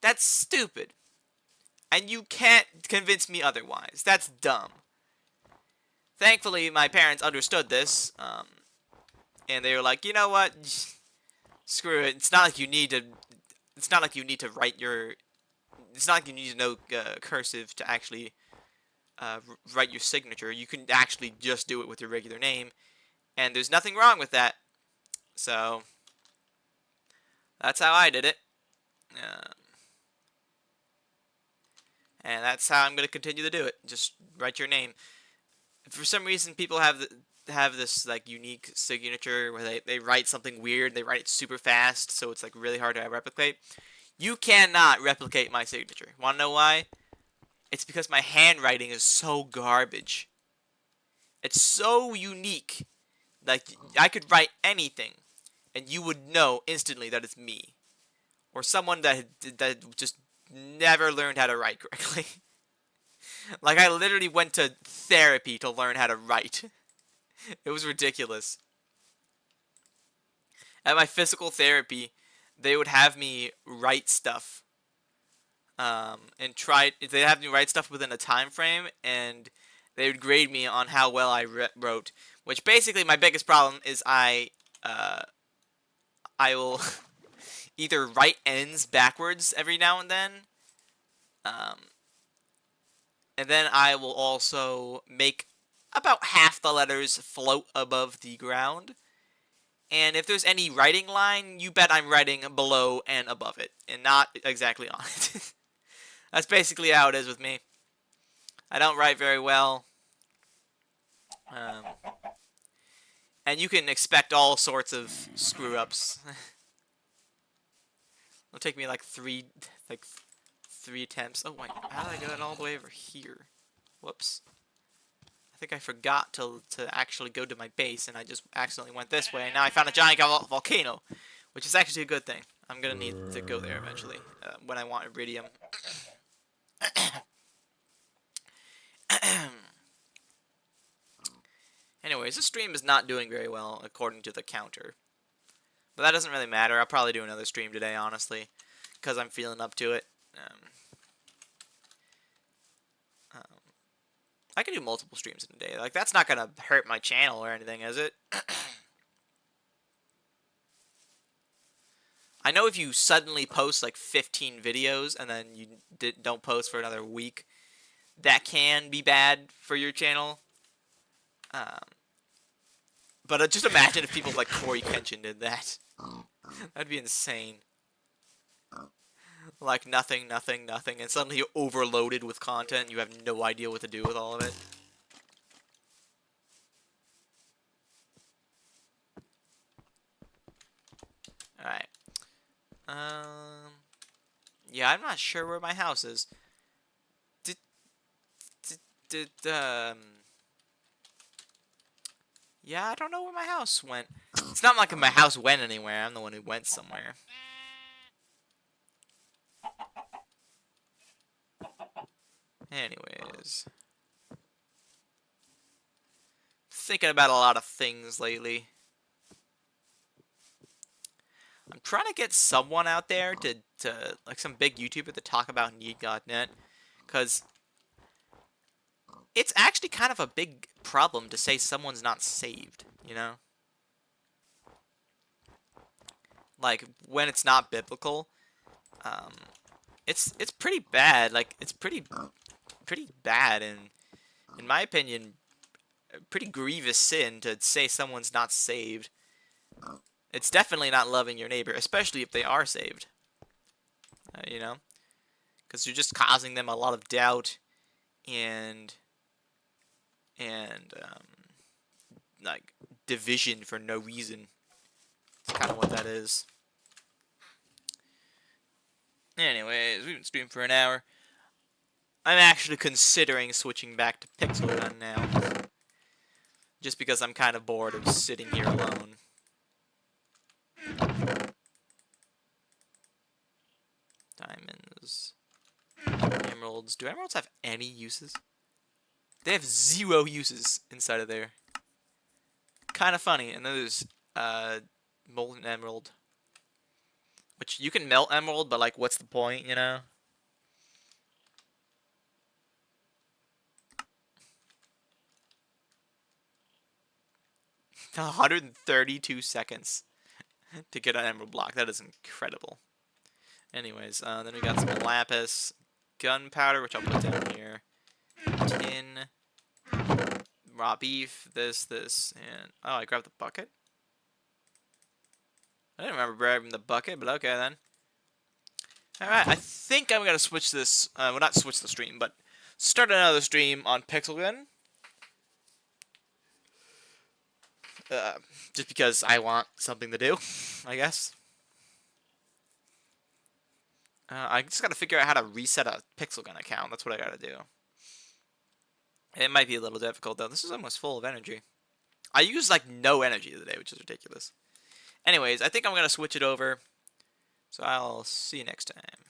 That's stupid. And you can't convince me otherwise. That's dumb. Thankfully, my parents understood this, and they were like, you know what? Screw it. It's not like you need to. It's not like you need to write your. It's not like you need to know cursive to actually write your signature. You can actually just do it with your regular name, and there's nothing wrong with that. So that's how I did it. And that's how I'm going to continue to do it. Just write your name. For some reason, people have this like unique signature where they write something weird. They write it super fast, so it's like really hard to replicate. You cannot replicate my signature. Want to know why? It's because my handwriting is so garbage. It's so unique. Like, I could write anything, and you would know instantly that it's me. Or someone that just never learned how to write correctly. Like, I literally went to therapy to learn how to write. It was ridiculous. At my physical therapy, they would have me write stuff. And they'd have me write stuff within a time frame, and they would grade me on how well I wrote. Which basically, my biggest problem is I will either write ends backwards every now and then, and then I will also make about half the letters float above the ground. And if there's any writing line, you bet I'm writing below and above it, and not exactly on it. That's basically how it is with me. I don't write very well. And you can expect all sorts of screw-ups. It'll take me like three attempts. Oh wait, how did I get it all the way over here? Whoops. I think I forgot to actually go to my base, and I just accidentally went this way. And now I found a giant volcano, which is actually a good thing. I'm gonna need to go there eventually when I want iridium. Anyways, this stream is not doing very well according to the counter. But that doesn't really matter. I'll probably do another stream today, honestly, because I'm feeling up to it. I can do multiple streams in a day. Like, that's not going to hurt my channel or anything, is it? I know if you suddenly post, like, 15 videos and then you don't post for another week, that can be bad for your channel. But just imagine if people like Corey Kenshin did that. That'd be insane. Like, nothing, and suddenly you're overloaded with content, and you have no idea what to do with all of it. Alright. Yeah, I'm not sure where my house is. Yeah, I don't know where my house went. It's not like my house went anywhere. I'm the one who went somewhere. Anyways. Thinking about a lot of things lately. I'm trying to get someone out there to like some big YouTuber to talk about Need.net. Because it's actually kind of a big problem to say someone's not saved, you know? Like, when it's not biblical, it's pretty bad. Like, it's pretty bad, and in my opinion, a pretty grievous sin to say someone's not saved. It's definitely not loving your neighbor, especially if they are saved. You know? Because you're just causing them a lot of doubt and like, division for no reason. It's kind of what that is. Anyways, we've been streaming for an hour. I'm actually considering switching back to Pixel Gun now. Just because I'm kind of bored of sitting here alone. Diamonds. Emeralds. Do emeralds have any uses? They have 0 uses inside of there. Kind of funny. And then there's molten emerald. Which, you can melt emerald, but like, what's the point, you know? $132 seconds to get an emerald block. That is incredible. Anyways, then we got some lapis, gunpowder, which I'll put down here, tin, raw beef, this, and... Oh, I grabbed the bucket? I didn't remember grabbing the bucket, but okay then. Alright, I think I'm gonna switch this, well not switch the stream, but start another stream on Pixel Gun. Just because I want something to do, I guess. I just gotta figure out how to reset a Pixel Gun account, that's what I gotta do. It might be a little difficult though, this is almost full of energy. I use like no energy today, which is ridiculous. Anyways, I think I'm gonna switch it over, so I'll see you next time.